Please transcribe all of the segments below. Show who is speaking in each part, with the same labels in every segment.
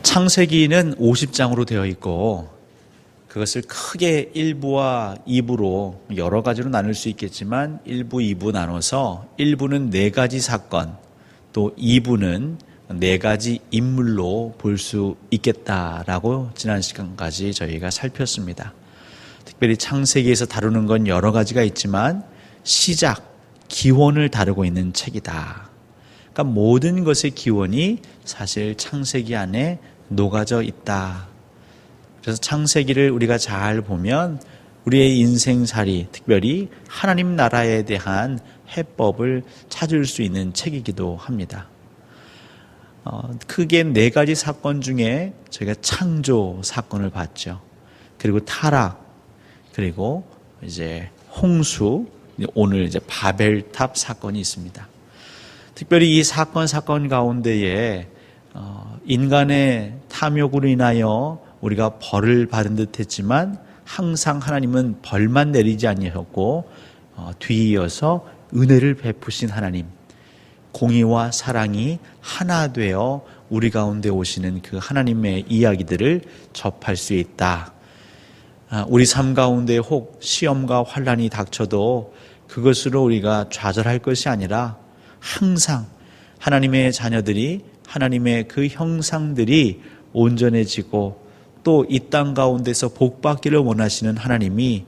Speaker 1: 창세기는 50장으로 되어 있고 그것을 크게 1부와 2부로 여러 가지로 나눌 수 있겠지만 1부, 2부 나눠서 1부는 4가지 사건, 또 2부는 4가지 인물로 볼 수 있겠다라고 지난 시간까지 저희가 살폈습니다. 특별히 창세기에서 다루는 건 여러 가지가 있지만 시작, 기원을 다루고 있는 책이다. 그러니까 모든 것의 기원이 사실 창세기 안에 녹아져 있다. 그래서 창세기를 우리가 잘 보면 우리의 인생살이, 특별히 하나님 나라에 대한 해법을 찾을 수 있는 책이기도 합니다. 크게 4가지 사건 중에 저희가 창조 사건을 봤죠. 그리고 타락, 그리고 이제 홍수, 오늘 이제 바벨탑 사건이 있습니다. 특별히 이 사건 가운데에 인간의 탐욕으로 인하여 우리가 벌을 받은 듯 했지만 항상 하나님은 벌만 내리지 아니하셨고 뒤이어서 은혜를 베푸신 하나님, 공의와 사랑이 하나 되어 우리 가운데 오시는 그 하나님의 이야기들을 접할 수 있다. 우리 삶 가운데 혹 시험과 환난이 닥쳐도 그것으로 우리가 좌절할 것이 아니라 항상 하나님의 자녀들이, 하나님의 그 형상들이 온전해지고 또 이 땅 가운데서 복받기를 원하시는 하나님이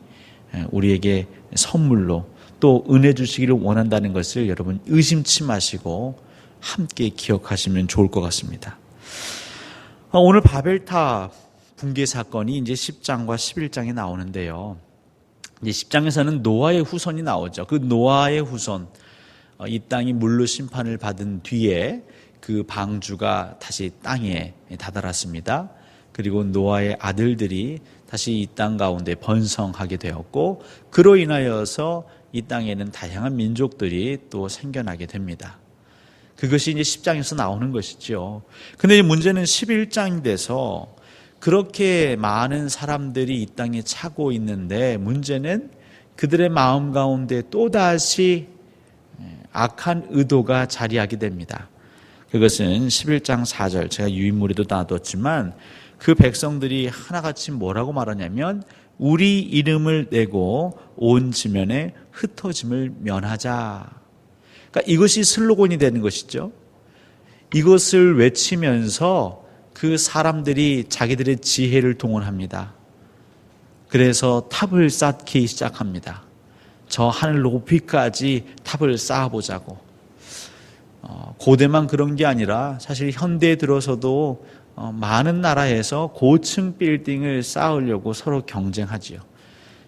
Speaker 1: 우리에게 선물로 또 은혜 주시기를 원한다는 것을 여러분 의심치 마시고 함께 기억하시면 좋을 것 같습니다. 오늘 바벨탑 붕괴 사건이 이제 10장과 11장에 나오는데요. 이제 10장에서는 노아의 후손이 나오죠. 그 노아의 후손, 이 땅이 물로 심판을 받은 뒤에 그 방주가 다시 땅에 다다랐습니다. 그리고 노아의 아들들이 다시 이 땅 가운데 번성하게 되었고, 그로 인하여서 이 땅에는 다양한 민족들이 또 생겨나게 됩니다. 그것이 이제 10장에서 나오는 것이죠. 근데 문제는 11장이 돼서 그렇게 많은 사람들이 이 땅에 차고 있는데, 문제는 그들의 마음 가운데 또다시 악한 의도가 자리하게 됩니다. 그것은 11장 4절, 제가 유인물에도 놔뒀지만 그 백성들이 하나같이 뭐라고 말하냐면 우리 이름을 내고 온 지면에 흩어짐을 면하자. 그러니까 이것이 슬로건이 되는 것이죠. 이것을 외치면서 그 사람들이 자기들의 지혜를 동원합니다. 그래서 탑을 쌓기 시작합니다. 저 하늘 높이까지 탑을 쌓아보자고. 고대만 그런 게 아니라 사실 현대에 들어서도 많은 나라에서 고층 빌딩을 쌓으려고 서로 경쟁하지요.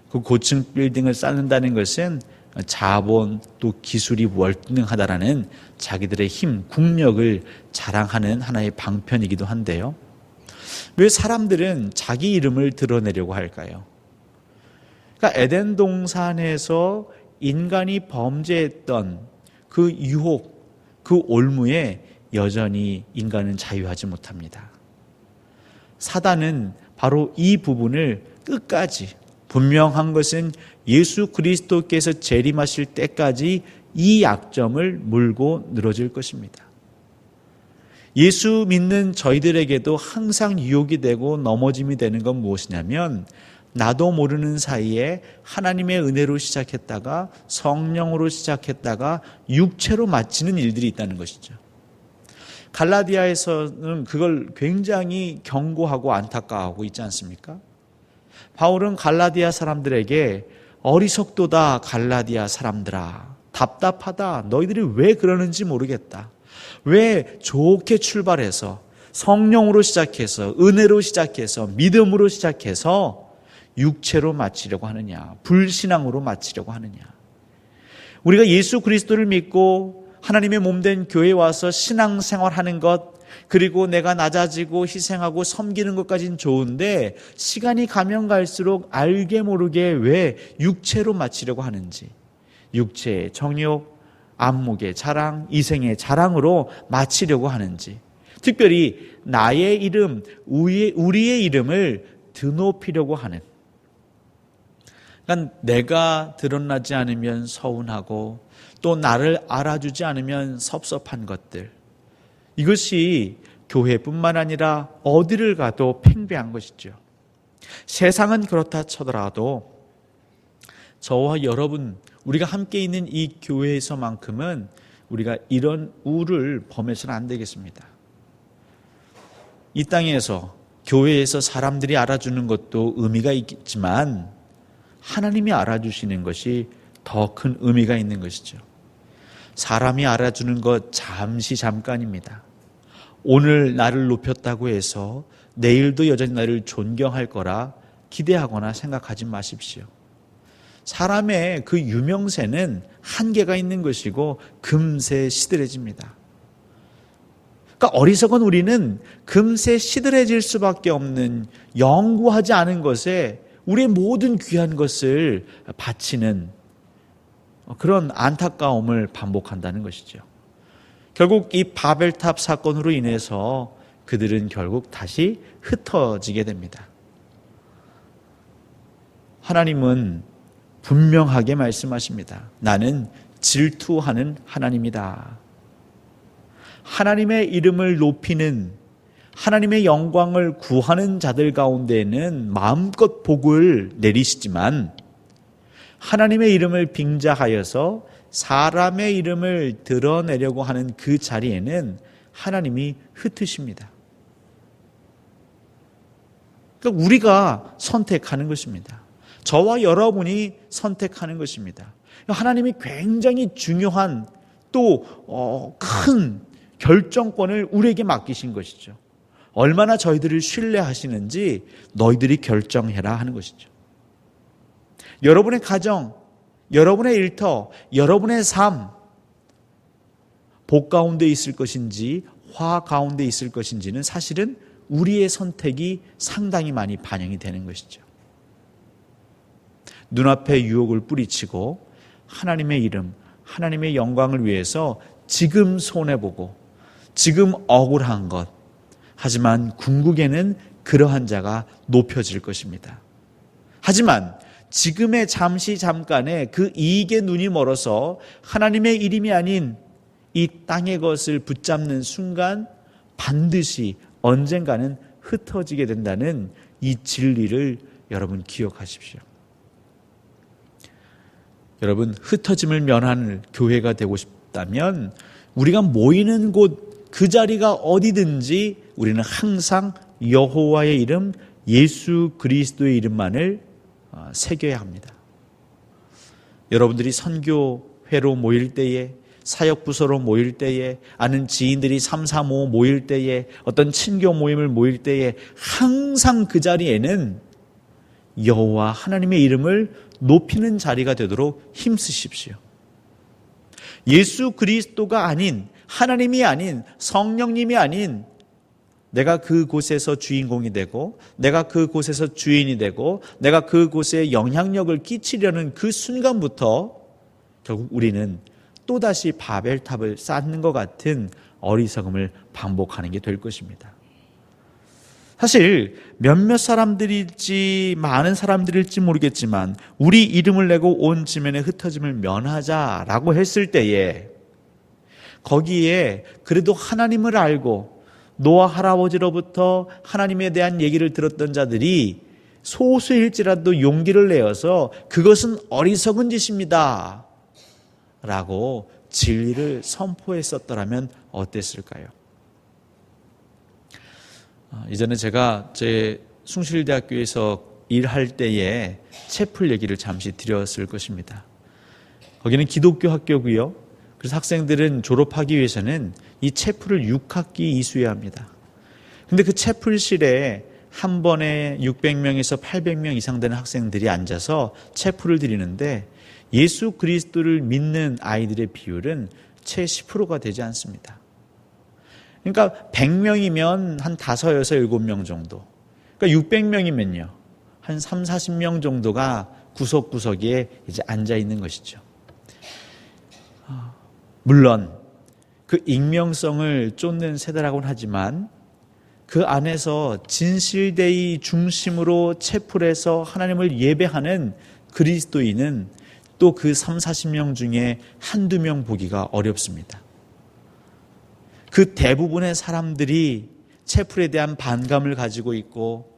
Speaker 1: 그 고층 빌딩을 쌓는다는 것은 자본 또 기술이 월등하다라는 자기들의 힘, 국력을 자랑하는 하나의 방편이기도 한데요. 왜 사람들은 자기 이름을 드러내려고 할까요? 그러니까 에덴 동산에서 인간이 범죄했던 그 유혹, 그 올무에 여전히 인간은 자유하지 못합니다. 사단은 바로 이 부분을 끝까지, 분명한 것은 예수 그리스도께서 재림하실 때까지 이 약점을 물고 늘어질 것입니다. 예수 믿는 저희들에게도 항상 유혹이 되고 넘어짐이 되는 건 무엇이냐면, 나도 모르는 사이에 하나님의 은혜로 시작했다가 성령으로 시작했다가 육체로 마치는 일들이 있다는 것이죠. 갈라디아에서는 그걸 굉장히 경고하고 안타까워하고 있지 않습니까? 바울은 갈라디아 사람들에게 어리석도다 갈라디아 사람들아, 답답하다, 너희들이 왜 그러는지 모르겠다. 왜 좋게 출발해서 성령으로 시작해서 은혜로 시작해서 믿음으로 시작해서 육체로 마치려고 하느냐, 불신앙으로 마치려고 하느냐. 우리가 예수 그리스도를 믿고 하나님의 몸된 교회에 와서 신앙생활하는 것, 그리고 내가 낮아지고 희생하고 섬기는 것까지는 좋은데 시간이 가면 갈수록 알게 모르게 왜 육체로 마치려고 하는지, 육체의 정욕, 안목의 자랑, 이생의 자랑으로 마치려고 하는지, 특별히 나의 이름, 우리의 이름을 드높이려고 하는, 그러니까 내가 드러나지 않으면 서운하고 또 나를 알아주지 않으면 섭섭한 것들, 이것이 교회뿐만 아니라 어디를 가도 팽배한 것이죠. 세상은 그렇다 쳐더라도 저와 여러분, 우리가 함께 있는 이 교회에서만큼은 우리가 이런 우를 범해서는 안 되겠습니다. 이 땅에서 교회에서 사람들이 알아주는 것도 의미가 있겠지만 하나님이 알아주시는 것이 더 큰 의미가 있는 것이죠. 사람이 알아주는 것 잠시 잠깐입니다. 오늘 나를 높였다고 해서 내일도 여전히 나를 존경할 거라 기대하거나 생각하지 마십시오. 사람의 그 유명세는 한계가 있는 것이고 금세 시들해집니다. 그러니까 어리석은 우리는 금세 시들해질 수밖에 없는 영구하지 않은 것에 우리의 모든 귀한 것을 바치는 그런 안타까움을 반복한다는 것이죠. 결국 이 바벨탑 사건으로 인해서 그들은 결국 다시 흩어지게 됩니다. 하나님은 분명하게 말씀하십니다. 나는 질투하는 하나님이다. 하나님의 이름을 높이는, 하나님의 영광을 구하는 자들 가운데는 마음껏 복을 내리시지만 하나님의 이름을 빙자하여서 사람의 이름을 드러내려고 하는 그 자리에는 하나님이 흩으십니다. 그러니까 우리가 선택하는 것입니다. 저와 여러분이 선택하는 것입니다. 하나님이 굉장히 중요한 또 큰 결정권을 우리에게 맡기신 것이죠. 얼마나 저희들을 신뢰하시는지 너희들이 결정해라 하는 것이죠. 여러분의 가정, 여러분의 일터, 여러분의 삶, 복 가운데 있을 것인지 화 가운데 있을 것인지는 사실은 우리의 선택이 상당히 많이 반영이 되는 것이죠. 눈앞에 유혹을 뿌리치고 하나님의 이름, 하나님의 영광을 위해서 지금 손해보고 지금 억울한 것, 하지만 궁극에는 그러한 자가 높여질 것입니다. 하지만 지금의 잠시 잠깐의 그 이익에 눈이 멀어서 하나님의 이름이 아닌 이 땅의 것을 붙잡는 순간 반드시 언젠가는 흩어지게 된다는 이 진리를 여러분 기억하십시오. 여러분, 흩어짐을 면하는 교회가 되고 싶다면 우리가 모이는 곳 그 자리가 어디든지 우리는 항상 여호와의 이름, 예수 그리스도의 이름만을 새겨야 합니다. 여러분들이 선교회로 모일 때에, 사역부서로 모일 때에, 아는 지인들이 3, 4, 5 모일 때에, 어떤 친교 모임을 모일 때에 항상 그 자리에는 여호와 하나님의 이름을 높이는 자리가 되도록 힘쓰십시오. 예수 그리스도가 아닌, 하나님이 아닌, 성령님이 아닌 내가 그곳에서 주인공이 되고 내가 그곳에서 주인이 되고 내가 그곳에 영향력을 끼치려는 그 순간부터 결국 우리는 또다시 바벨탑을 쌓는 것 같은 어리석음을 반복하는 게 될 것입니다. 사실 몇몇 사람들일지 많은 사람들일지 모르겠지만 우리 이름을 내고 온 지면에 흩어짐을 면하자라고 했을 때에 거기에 그래도 하나님을 알고 노아 할아버지로부터 하나님에 대한 얘기를 들었던 자들이 소수일지라도 용기를 내어서 그것은 어리석은 짓입니다 라고 진리를 선포했었더라면 어땠을까요? 이전에 제가 제 숭실대학교에서 일할 때에 채플 얘기를 잠시 드렸을 것입니다. 거기는 기독교 학교고요. 그래서 학생들은 졸업하기 위해서는 이 채플을 6학기 이수해야 합니다. 근데 그 채플실에 한 번에 600명에서 800명 이상 되는 학생들이 앉아서 채플을 드리는데 예수 그리스도를 믿는 아이들의 비율은 채 10%가 되지 않습니다. 그러니까 100명이면 한 5, 6, 7명 정도. 그러니까 600명이면요. 한 3, 40명 정도가 구석구석에 이제 앉아 있는 것이죠. 물론 그 익명성을 쫓는 세대라고는 하지만 그 안에서 진실되이 중심으로 채플에서 하나님을 예배하는 그리스도인은 또 그 3, 40명 중에 한두 명 보기가 어렵습니다. 그 대부분의 사람들이 채플에 대한 반감을 가지고 있고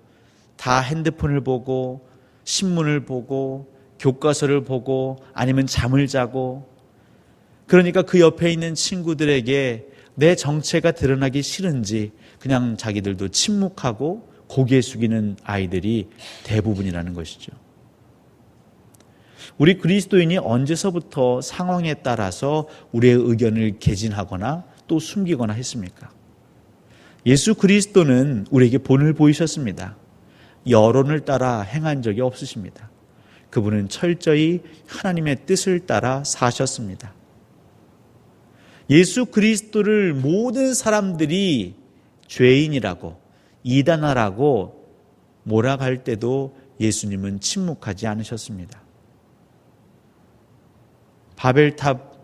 Speaker 1: 다 핸드폰을 보고 신문을 보고 교과서를 보고 아니면 잠을 자고, 그러니까 그 옆에 있는 친구들에게 내 정체가 드러나기 싫은지 그냥 자기들도 침묵하고 고개 숙이는 아이들이 대부분이라는 것이죠. 우리 그리스도인이 언제서부터 상황에 따라서 우리의 의견을 개진하거나 또 숨기거나 했습니까? 예수 그리스도는 우리에게 본을 보이셨습니다. 여론을 따라 행한 적이 없으십니다. 그분은 철저히 하나님의 뜻을 따라 사셨습니다. 예수 그리스도를 모든 사람들이 죄인이라고 이단아라고 몰아갈 때도 예수님은 침묵하지 않으셨습니다. 바벨탑,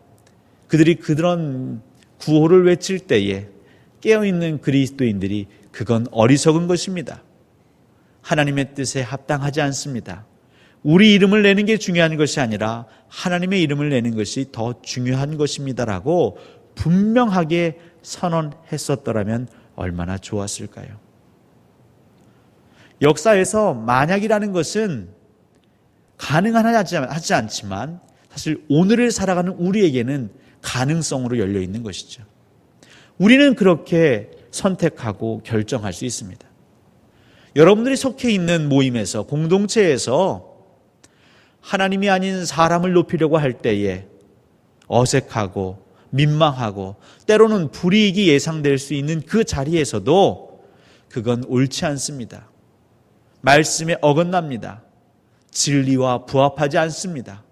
Speaker 1: 그들이 그런 구호를 외칠 때에 깨어있는 그리스도인들이 그건 어리석은 것입니다. 하나님의 뜻에 합당하지 않습니다. 우리 이름을 내는 게 중요한 것이 아니라 하나님의 이름을 내는 것이 더 중요한 것입니다라고 분명하게 선언했었더라면 얼마나 좋았을까요? 역사에서 만약이라는 것은 가능하지 않지만 사실 오늘을 살아가는 우리에게는 가능성으로 열려 있는 것이죠. 우리는 그렇게 선택하고 결정할 수 있습니다. 여러분들이 속해 있는 모임에서, 공동체에서 하나님이 아닌 사람을 높이려고 할 때에 어색하고 민망하고 때로는 불이익이 예상될 수 있는 그 자리에서도 그건 옳지 않습니다. 말씀에 어긋납니다. 진리와 부합하지 않습니다.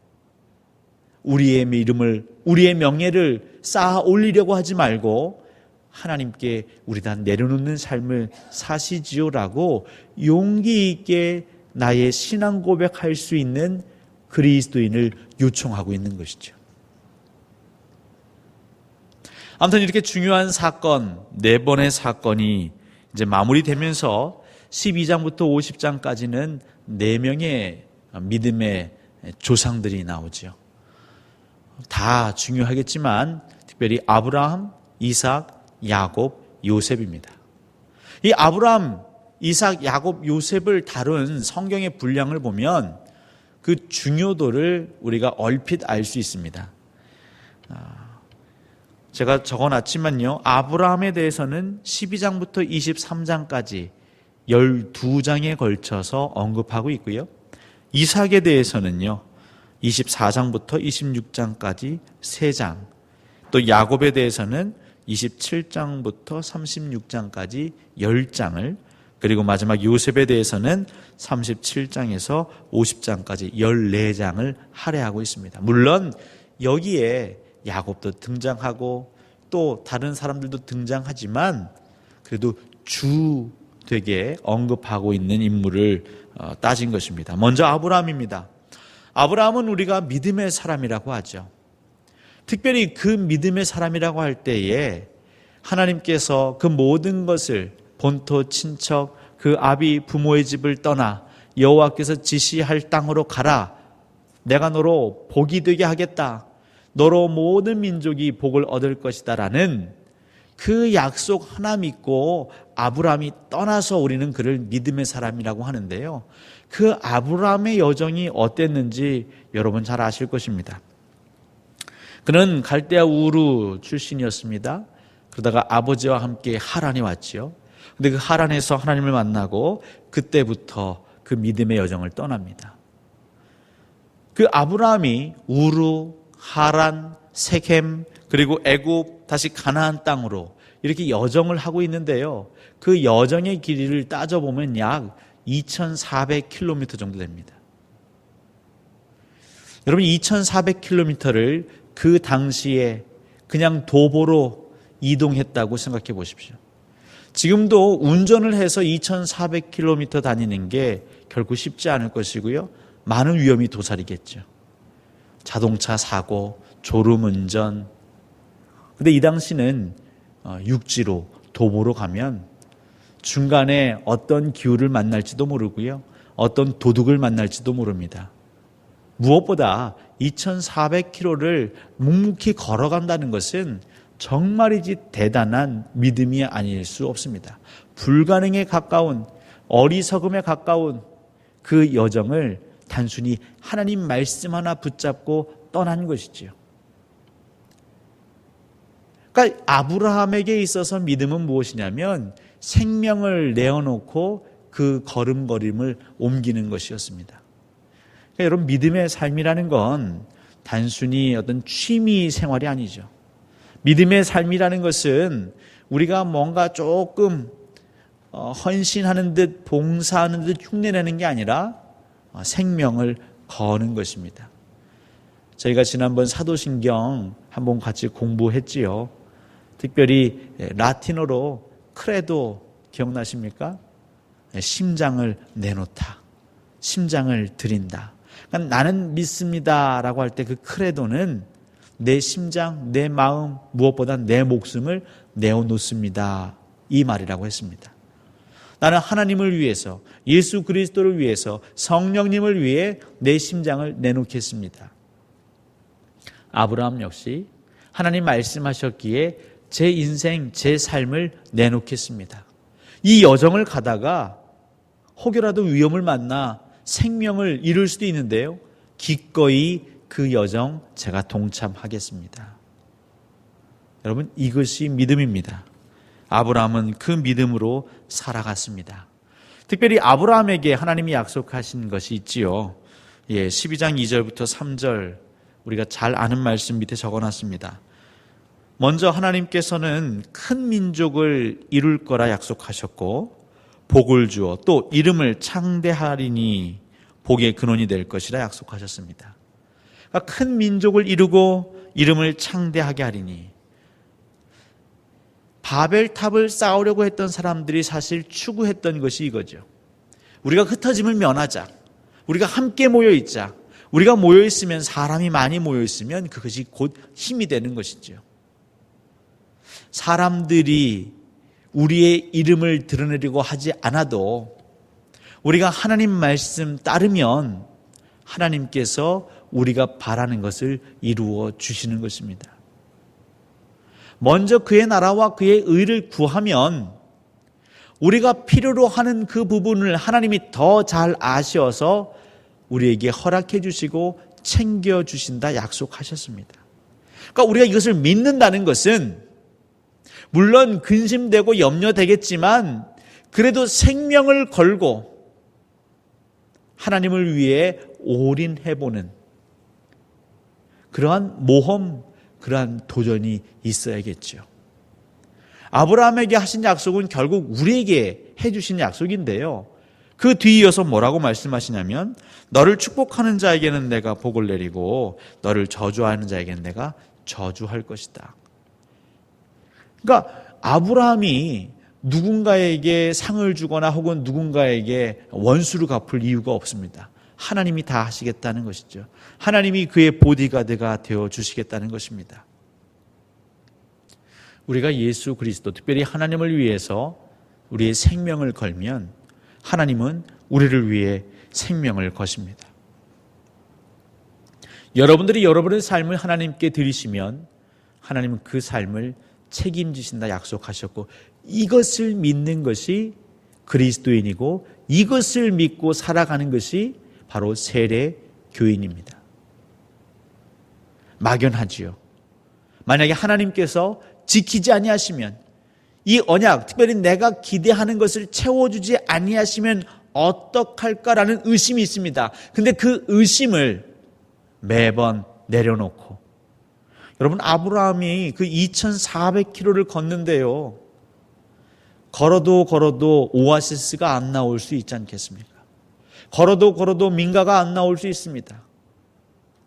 Speaker 1: 우리의 이름을, 우리의 명예를 쌓아 올리려고 하지 말고 하나님께 우리 다 내려놓는 삶을 사시지요라고 용기 있게 나의 신앙 고백할 수 있는 그리스도인을 요청하고 있는 것이죠. 아무튼 이렇게 중요한 사건, 4번의 사건이 이제 마무리되면서 12장부터 50장까지는 4명의 믿음의 조상들이 나오죠. 다 중요하겠지만 특별히 아브라함, 이삭, 야곱, 요셉입니다. 이 아브라함, 이삭, 야곱, 요셉을 다룬 성경의 분량을 보면 그 중요도를 우리가 얼핏 알 수 있습니다. 제가 적어놨지만요, 아브라함에 대해서는 12장부터 23장까지 12장에 걸쳐서 언급하고 있고요. 이삭에 대해서는요, 24장부터 26장까지 3장, 또 야곱에 대해서는 27장부터 36장까지 10장을, 그리고 마지막 요셉에 대해서는 37장에서 50장까지 14장을 할애하고 있습니다. 물론 여기에 야곱도 등장하고 또 다른 사람들도 등장하지만 그래도 주 되게 언급하고 있는 인물을 따진 것입니다. 먼저 아브라함입니다. 아브라함은 우리가 믿음의 사람이라고 하죠. 특별히 그 믿음의 사람이라고 할 때에 하나님께서 그 모든 것을 본토 친척 그 아비 부모의 집을 떠나 여호와께서 지시할 땅으로 가라. 내가 너로 복이 되게 하겠다. 너로 모든 민족이 복을 얻을 것이다 라는 그 약속 하나 믿고 아브라함이 떠나서 우리는 그를 믿음의 사람이라고 하는데요. 그 아브라함의 여정이 어땠는지 여러분 잘 아실 것입니다. 그는 갈대아 우르 출신이었습니다. 그러다가 아버지와 함께 하란에 왔지요. 근데 그 하란에서 하나님을 만나고 그때부터 그 믿음의 여정을 떠납니다. 그 아브라함이 우르, 하란, 세겜, 그리고 애굽, 다시 가나안 땅으로 이렇게 여정을 하고 있는데요. 그 여정의 길이를 따져보면 약 2,400km 정도 됩니다. 여러분 2,400km를 그 당시에 그냥 도보로 이동했다고 생각해 보십시오. 지금도 운전을 해서 2,400km 다니는 게 결코 쉽지 않을 것이고요. 많은 위험이 도사리겠죠. 자동차 사고, 졸음운전. 근데 이 당시는 육지로, 도보로 가면 중간에 어떤 기후를 만날지도 모르고요. 어떤 도둑을 만날지도 모릅니다. 무엇보다 2,400km를 묵묵히 걸어간다는 것은 정말이지 대단한 믿음이 아닐 수 없습니다. 불가능에 가까운, 어리석음에 가까운 그 여정을 단순히 하나님 말씀 하나 붙잡고 떠난 것이지요. 그러니까 아브라함에게 있어서 믿음은 무엇이냐면 생명을 내어놓고 그 걸음걸음을 옮기는 것이었습니다. 그러니까 여러분, 믿음의 삶이라는 건 단순히 어떤 취미 생활이 아니죠. 믿음의 삶이라는 것은 우리가 뭔가 조금 헌신하는 듯 봉사하는 듯 흉내내는 게 아니라 생명을 거는 것입니다. 저희가 지난번 사도신경 한번 같이 공부했지요. 특별히 라틴어로 크레도 기억나십니까? 심장을 내놓다, 심장을 드린다. 그러니까 나는 믿습니다라고 할 때 그 크레도는 내 심장, 내 마음, 무엇보다 내 목숨을 내어놓습니다, 이 말이라고 했습니다. 나는 하나님을 위해서, 예수 그리스도를 위해서, 성령님을 위해 내 심장을 내놓겠습니다. 아브라함 역시 하나님 말씀하셨기에 제 인생, 제 삶을 내놓겠습니다. 이 여정을 가다가 혹여라도 위험을 만나 생명을 잃을 수도 있는데요, 기꺼이 그 여정 제가 동참하겠습니다. 여러분, 이것이 믿음입니다. 아브라함은 그 믿음으로 살아갔습니다. 특별히 아브라함에게 하나님이 약속하신 것이 있지요. 12장 2절부터 3절 우리가 잘 아는 말씀 밑에 적어놨습니다. 먼저 하나님께서는 큰 민족을 이룰 거라 약속하셨고 복을 주어 또 이름을 창대하리니 복의 근원이 될 것이라 약속하셨습니다. 그러니까 큰 민족을 이루고 이름을 창대하게 하리니, 바벨탑을 쌓으려고 했던 사람들이 사실 추구했던 것이 이거죠. 우리가 흩어짐을 면하자, 우리가 함께 모여있자. 우리가 모여있으면, 사람이 많이 모여있으면 그것이 곧 힘이 되는 것이죠. 사람들이 우리의 이름을 드러내려고 하지 않아도 우리가 하나님 말씀 따르면 하나님께서 우리가 바라는 것을 이루어 주시는 것입니다. 먼저 그의 나라와 그의 의를 구하면 우리가 필요로 하는 그 부분을 하나님이 더 잘 아셔서 우리에게 허락해 주시고 챙겨 주신다 약속하셨습니다. 그러니까 우리가 이것을 믿는다는 것은 물론 근심되고 염려되겠지만 그래도 생명을 걸고 하나님을 위해 올인해보는 그러한 모험, 그러한 도전이 있어야겠죠. 아브라함에게 하신 약속은 결국 우리에게 해주신 약속인데요, 그 뒤이어서 뭐라고 말씀하시냐면 너를 축복하는 자에게는 내가 복을 내리고 너를 저주하는 자에게는 내가 저주할 것이다. 그러니까 아브라함이 누군가에게 상을 주거나 혹은 누군가에게 원수를 갚을 이유가 없습니다. 하나님이 다 하시겠다는 것이죠. 하나님이 그의 보디가드가 되어주시겠다는 것입니다. 우리가 예수 그리스도, 특별히 하나님을 위해서 우리의 생명을 걸면 하나님은 우리를 위해 생명을 거십니다. 여러분들이 여러분의 삶을 하나님께 드리시면 하나님은 그 삶을 책임지신다 약속하셨고, 이것을 믿는 것이 그리스도인이고 이것을 믿고 살아가는 것이 바로 세례 교인입니다. 막연하지요. 만약에 하나님께서 지키지 아니하시면, 이 언약, 특별히 내가 기대하는 것을 채워주지 아니하시면 어떡할까라는 의심이 있습니다. 근데 그 의심을 매번 내려놓고, 여러분, 아브라함이 그 2400km를 걷는데요, 걸어도 오아시스가 안 나올 수 있지 않겠습니까? 걸어도 민가가 안 나올 수 있습니다.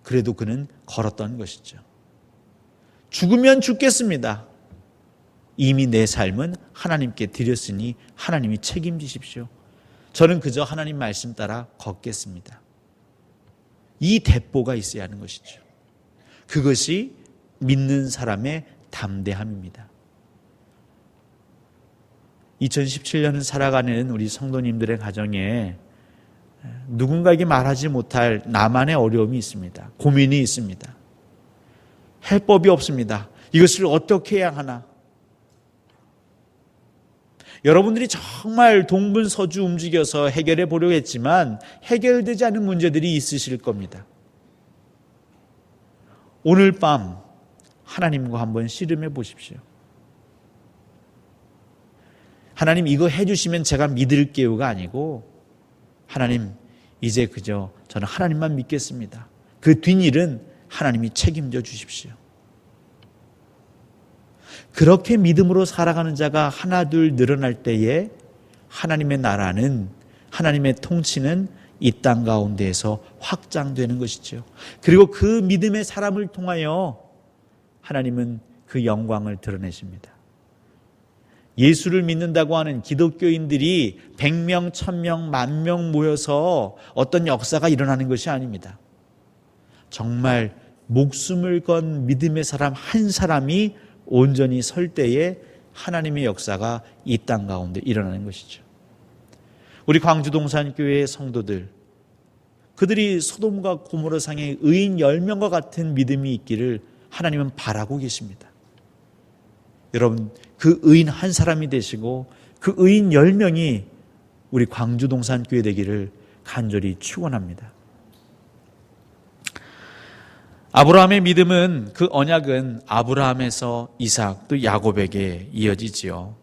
Speaker 1: 그래도 그는 걸었던 것이죠. 죽으면 죽겠습니다. 이미 내 삶은 하나님께 드렸으니 하나님이 책임지십시오. 저는 그저 하나님 말씀 따라 걷겠습니다. 이 대보가 있어야 하는 것이죠. 그것이 믿는 사람의 담대함입니다. 2017년을 살아가는 우리 성도님들의 가정에 누군가에게 말하지 못할 나만의 어려움이 있습니다. 고민이 있습니다. 해법이 없습니다. 이것을 어떻게 해야 하나? 여러분들이 정말 동분서주 움직여서 해결해 보려고 했지만 해결되지 않은 문제들이 있으실 겁니다. 오늘 밤 하나님과 한번 씨름해 보십시오. 하나님 이거 해주시면 제가 믿을게요가 아니고, 하나님 이제 그저 저는 하나님만 믿겠습니다. 그 뒷일은 하나님이 책임져 주십시오. 그렇게 믿음으로 살아가는 자가 하나 둘 늘어날 때에 하나님의 나라는, 하나님의 통치는 이 땅 가운데에서 확장되는 것이죠. 그리고 그 믿음의 사람을 통하여 하나님은 그 영광을 드러내십니다. 예수를 믿는다고 하는 기독교인들이 100명, 1000명, 10,000명 모여서 어떤 역사가 일어나는 것이 아닙니다. 정말 목숨을 건 믿음의 사람 한 사람이 온전히 설 때에 하나님의 역사가 이 땅 가운데 일어나는 것이죠. 우리 광주동산교회의 성도들, 그들이 소돔과 고모라 상의 의인 10명과 같은 믿음이 있기를 하나님은 바라고 계십니다. 여러분, 그 의인 한 사람이 되시고 그 의인 10명이 우리 광주동산교회 되기를 간절히 축원합니다. 아브라함의 믿음은, 그 언약은 아브라함에서 이삭 또 야곱에게 이어지지요.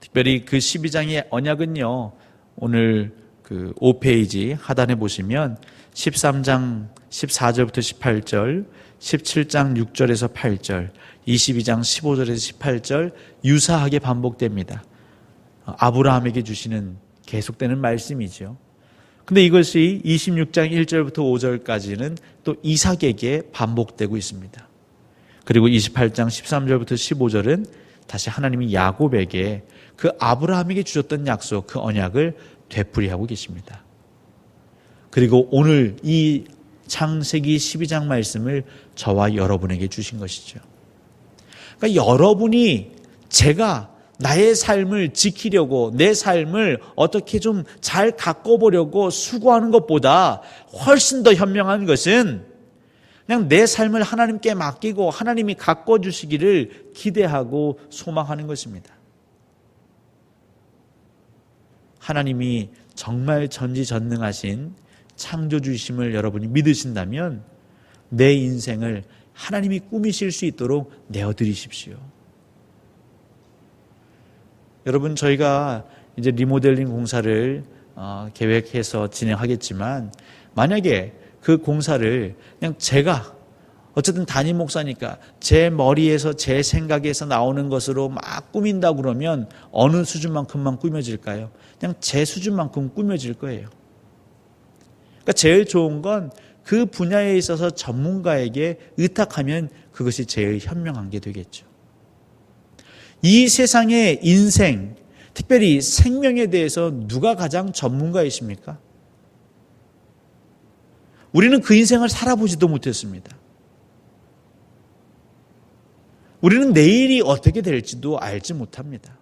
Speaker 1: 특별히 그 12장의 언약은요, 오늘 그 5페이지 하단에 보시면 13장 14절부터 18절, 17장 6절에서 8절, 22장 15절에서 18절 유사하게 반복됩니다. 아브라함에게 주시는 계속되는 말씀이죠. 근데 이것이 26장 1절부터 5절까지는 또 이삭에게 반복되고 있습니다. 그리고 28장 13절부터 15절은 다시 하나님이 야곱에게 그 아브라함에게 주셨던 약속, 그 언약을 되풀이하고 계십니다. 그리고 오늘 이 창세기 12장 말씀을 저와 여러분에게 주신 것이죠. 그러니까 여러분이 제가 나의 삶을 지키려고, 내 삶을 어떻게 좀 잘 가꿔보려고 수고하는 것보다 훨씬 더 현명한 것은 그냥 내 삶을 하나님께 맡기고 하나님이 가꿔주시기를 기대하고 소망하는 것입니다. 하나님이 정말 전지전능하신 창조주이심을 여러분이 믿으신다면 내 인생을 하나님이 꾸미실 수 있도록 내어드리십시오. 여러분, 저희가 이제 리모델링 공사를 계획해서 진행하겠지만, 만약에 그 공사를 그냥 제가 어쨌든 담임 목사니까 제 머리에서 제 생각에서 나오는 것으로 막 꾸민다고 그러면 어느 수준만큼만 꾸며질까요? 그냥 제 수준만큼 꾸며질 거예요. 그러니까 제일 좋은 건 그 분야에 있어서 전문가에게 의탁하면 그것이 제일 현명한 게 되겠죠. 이 세상의 인생, 특별히 생명에 대해서 누가 가장 전문가이십니까? 우리는 그 인생을 살아보지도 못했습니다. 우리는 내일이 어떻게 될지도 알지 못합니다.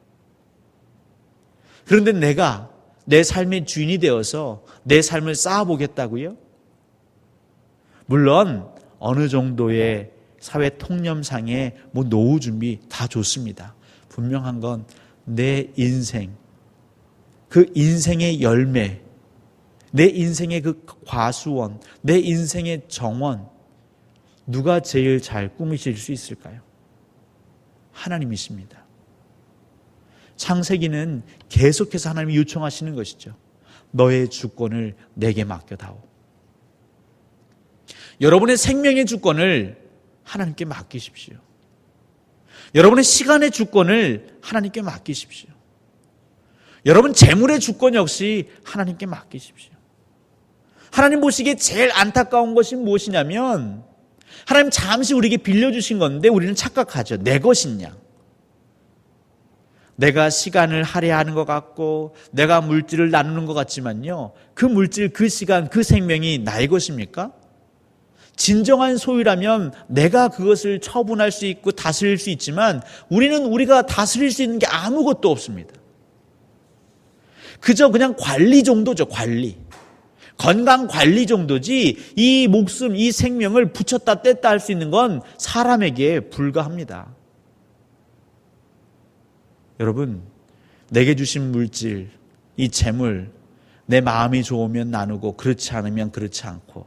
Speaker 1: 그런데 내가 내 삶의 주인이 되어서 내 삶을 쌓아보겠다고요? 물론 어느 정도의 사회 통념상의 노후 준비 다 좋습니다. 분명한 건 내 인생, 그 인생의 열매, 내 인생의 그 과수원, 내 인생의 정원, 누가 제일 잘 꾸미실 수 있을까요? 하나님이십니다. 창세기는 계속해서 하나님이 요청하시는 것이죠. 너의 주권을 내게 맡겨다오. 여러분의 생명의 주권을 하나님께 맡기십시오. 여러분의 시간의 주권을 하나님께 맡기십시오. 여러분 재물의 주권 역시 하나님께 맡기십시오. 하나님 보시기에 제일 안타까운 것이 무엇이냐면, 하나님 잠시 우리에게 빌려주신 건데 우리는 착각하죠. 내 것이냐. 내가 시간을 할애하는 것 같고 내가 물질을 나누는 것 같지만요, 그 물질, 그 시간, 그 생명이 나의 것입니까? 진정한 소유라면 내가 그것을 처분할 수 있고 다스릴 수 있지만 우리는 우리가 다스릴 수 있는 게 아무것도 없습니다. 그저 그냥 관리 정도죠. 관리. 건강 관리 정도지 이 목숨, 이 생명을 붙였다 뗐다 할 수 있는 건 사람에게 불과합니다. 여러분, 내게 주신 물질, 이 재물, 내 마음이 좋으면 나누고 그렇지 않으면 그렇지 않고,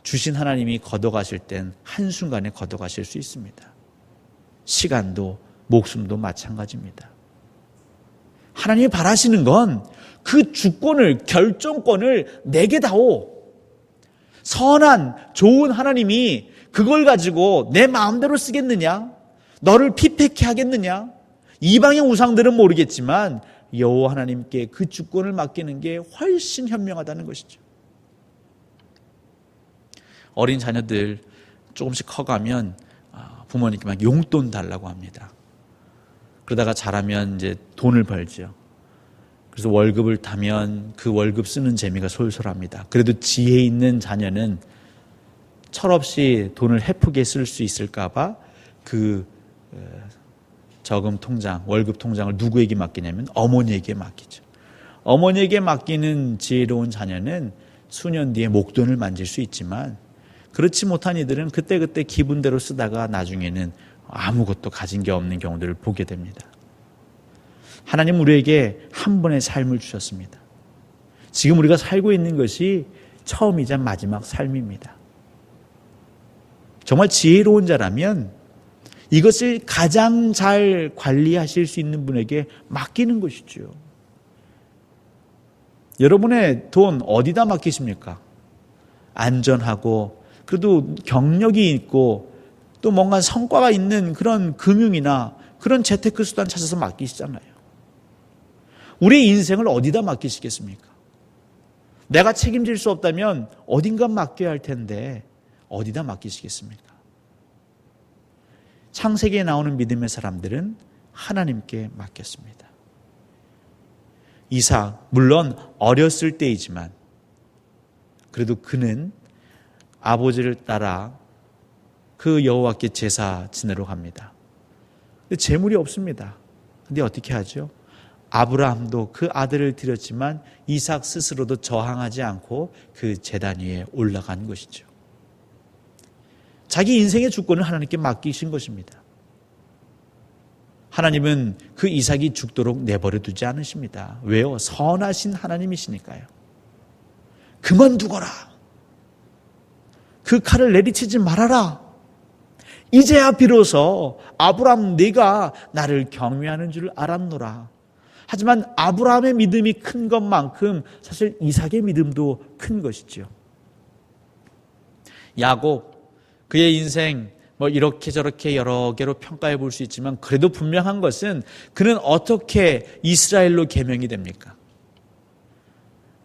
Speaker 1: 주신 하나님이 걷어가실 땐 한순간에 걷어가실 수 있습니다. 시간도 목숨도 마찬가지입니다. 하나님이 바라시는 건 그 주권을, 결정권을 내게 다오. 선한, 좋은 하나님이 그걸 가지고 내 마음대로 쓰겠느냐? 너를 피폐케 하겠느냐? 이방의 우상들은 모르겠지만 여호와 하나님께 그 주권을 맡기는 게 훨씬 현명하다는 것이죠. 어린 자녀들 조금씩 커가면 부모님께 막 용돈 달라고 합니다. 그러다가 자라면 이제 돈을 벌죠. 그래서 월급을 타면 그 월급 쓰는 재미가 솔솔합니다. 그래도 지혜 있는 자녀는 철없이 돈을 헤프게 쓸 수 있을까 봐 그 저금 통장, 월급 통장을 누구에게 맡기냐면 어머니에게 맡기죠. 어머니에게 맡기는 지혜로운 자녀는 수년 뒤에 목돈을 만질 수 있지만, 그렇지 못한 이들은 그때그때 기분대로 쓰다가 나중에는 아무것도 가진 게 없는 경우들을 보게 됩니다. 하나님 우리에게 한 번의 삶을 주셨습니다. 지금 우리가 살고 있는 것이 처음이자 마지막 삶입니다. 정말 지혜로운 자라면 이것을 가장 잘 관리하실 수 있는 분에게 맡기는 것이죠. 여러분의 돈 어디다 맡기십니까? 안전하고 그래도 경력이 있고 또 뭔가 성과가 있는 그런 금융이나 그런 재테크 수단 찾아서 맡기시잖아요. 우리의 인생을 어디다 맡기시겠습니까? 내가 책임질 수 없다면 어딘가 맡겨야 할 텐데 어디다 맡기시겠습니까? 창세기에 나오는 믿음의 사람들은 하나님께 맡겼습니다. 이삭, 물론 어렸을 때이지만 그래도 그는 아버지를 따라 그 여호와께 제사 지내러 갑니다. 근데 재물이 없습니다. 근데 어떻게 하죠? 아브라함도 그 아들을 드렸지만 이삭 스스로도 저항하지 않고 그 제단 위에 올라간 것이죠. 자기 인생의 주권을 하나님께 맡기신 것입니다. 하나님은 그 이삭이 죽도록 내버려 두지 않으십니다. 왜요? 선하신 하나님이시니까요. 그만두거라. 그 칼을 내리치지 말아라. 이제야 비로소 아브라함 네가 나를 경외하는 줄 알았노라. 하지만 아브라함의 믿음이 큰 것만큼 사실 이삭의 믿음도 큰 것이죠. 야곱, 그의 인생 이렇게 저렇게 여러 개로 평가해 볼 수 있지만 그래도 분명한 것은 그는 어떻게 이스라엘로 계명이 됩니까?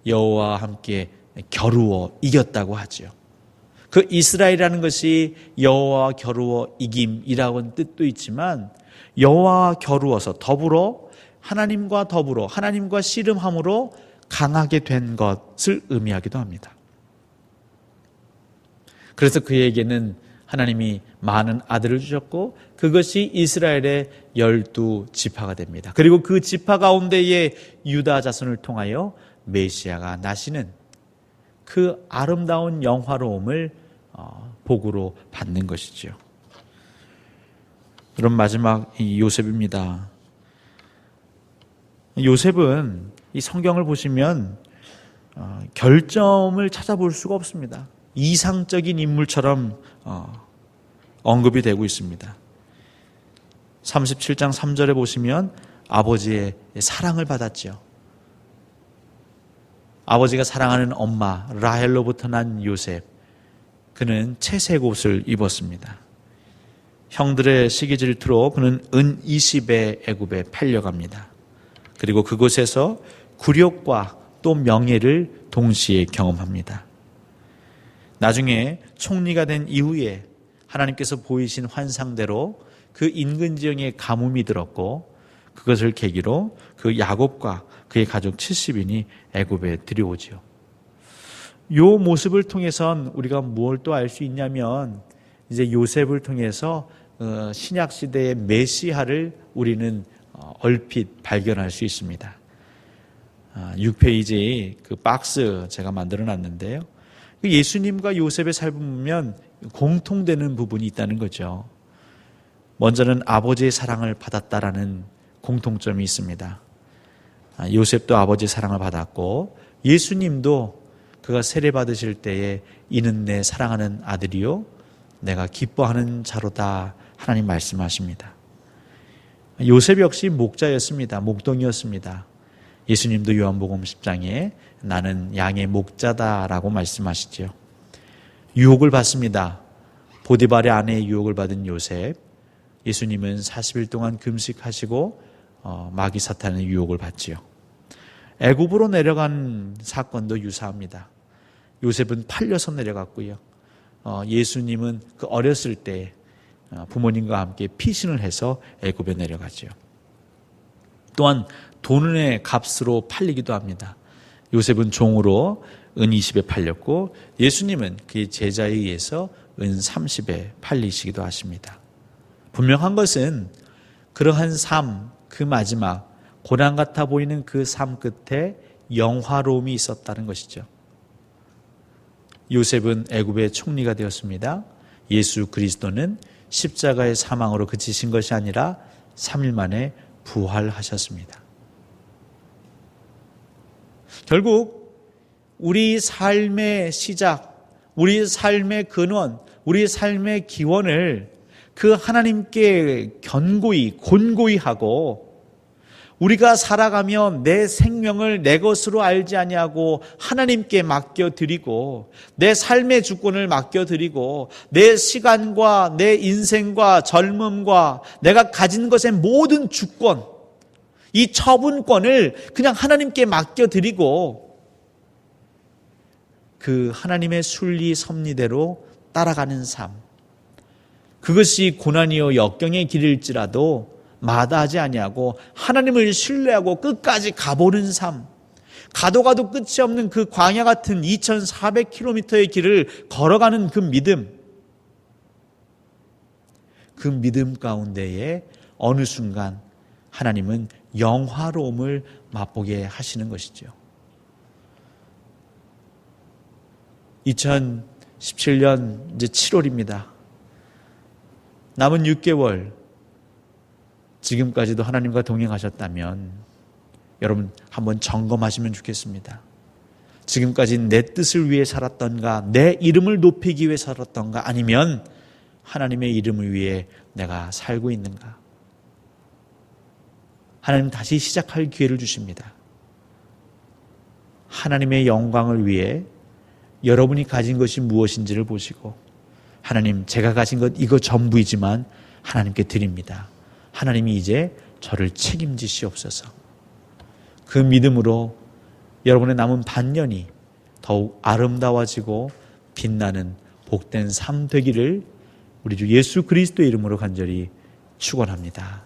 Speaker 1: 여호와와 함께 겨루어 이겼다고 하죠. 그 이스라엘이라는 것이 여호와와 겨루어 이김이라는 뜻도 있지만 여호와와 겨루어서 하나님과 더불어 하나님과 씨름함으로 강하게 된 것을 의미하기도 합니다. 그래서 그에게는 하나님이 많은 아들을 주셨고 그것이 이스라엘의 12지파가 됩니다. 그리고 그 지파 가운데의 유다 자손을 통하여 메시아가 나시는 그 아름다운 영화로움을 복으로 받는 것이죠. 그럼 마지막 이 요셉입니다. 요셉은 이 성경을 보시면 결점을 찾아볼 수가 없습니다. 이상적인 인물처럼 언급이 되고 있습니다. 37장 3절에 보시면 아버지의 사랑을 받았죠. 아버지가 사랑하는 엄마 라헬로부터 난 요셉, 그는 채색 옷을 입었습니다. 형들의 시기 질투로 그는 은 20에 애굽에 팔려갑니다. 그리고 그곳에서 굴욕과 또 명예를 동시에 경험합니다. 나중에 총리가 된 이후에 하나님께서 보이신 환상대로 그 인근 지형에 가뭄이 들었고 그것을 계기로 그 야곱과 그의 가족 70인이 애굽에 들여오지요. 이 모습을 통해선 우리가 뭘 또 알 수 있냐면 이제 요셉을 통해서 신약 시대의 메시아를 우리는 얼핏 발견할 수 있습니다. 6페이지 그 박스 제가 만들어 놨는데요. 예수님과 요셉의 삶을 보면 공통되는 부분이 있다는 거죠. 먼저는 아버지의 사랑을 받았다라는 공통점이 있습니다. 요셉도 아버지의 사랑을 받았고 예수님도 그가 세례 받으실 때에 이는 내 사랑하는 아들이요 내가 기뻐하는 자로다 하나님 말씀하십니다. 요셉 역시 목자였습니다. 목동이었습니다. 예수님도 요한복음 10장에 나는 양의 목자다라고 말씀하시죠. 유혹을 받습니다. 보디발의 아내의 유혹을 받은 요셉, 예수님은 40일 동안 금식하시고 마귀 사탄의 유혹을 받지요. 애굽으로 내려간 사건도 유사합니다. 요셉은 팔려서 내려갔고요. 예수님은 그 어렸을 때 부모님과 함께 피신을 해서 애굽에 내려가죠. 또한 돈의 값으로 팔리기도 합니다. 요셉은 종으로 은 20에 팔렸고 예수님은 그의 제자에 의해서 은 30에 팔리시기도 하십니다. 분명한 것은 그러한 삶, 그 마지막 고난 같아 보이는 그 삶 끝에 영화로움이 있었다는 것이죠. 요셉은 애굽의 총리가 되었습니다. 예수 그리스도는 십자가의 사망으로 그치신 것이 아니라 3일 만에 부활하셨습니다. 결국 우리 삶의 시작, 우리 삶의 근원, 우리 삶의 기원을 그 하나님께 견고히 곤고히 하고 우리가 살아가며 내 생명을 내 것으로 알지 아니하고 하나님께 맡겨드리고 내 삶의 주권을 맡겨드리고 내 시간과 내 인생과 젊음과 내가 가진 것의 모든 주권, 이 처분권을 그냥 하나님께 맡겨드리고 그 하나님의 순리 섭리대로 따라가는 삶, 그것이 고난이요 역경의 길일지라도 마다하지 아니하고 하나님을 신뢰하고 끝까지 가보는 삶, 가도 끝이 없는 그 광야 같은 2400km의 길을 걸어가는 그 믿음 가운데에 어느 순간 하나님은 영화로움을 맛보게 하시는 것이죠. 2017년 이제 7월입니다. 남은 6개월, 지금까지도 하나님과 동행하셨다면 여러분 한번 점검하시면 좋겠습니다. 지금까지 내 뜻을 위해 살았던가, 내 이름을 높이기 위해 살았던가, 아니면 하나님의 이름을 위해 내가 살고 있는가? 하나님 다시 시작할 기회를 주십니다. 하나님의 영광을 위해 여러분이 가진 것이 무엇인지를 보시고, 하나님 제가 가진 것 이거 전부이지만 하나님께 드립니다. 하나님이 이제 저를 책임지시옵소서. 그 믿음으로 여러분의 남은 반년이 더욱 아름다워지고 빛나는 복된 삶 되기를 우리 주 예수 그리스도의 이름으로 간절히 축원합니다.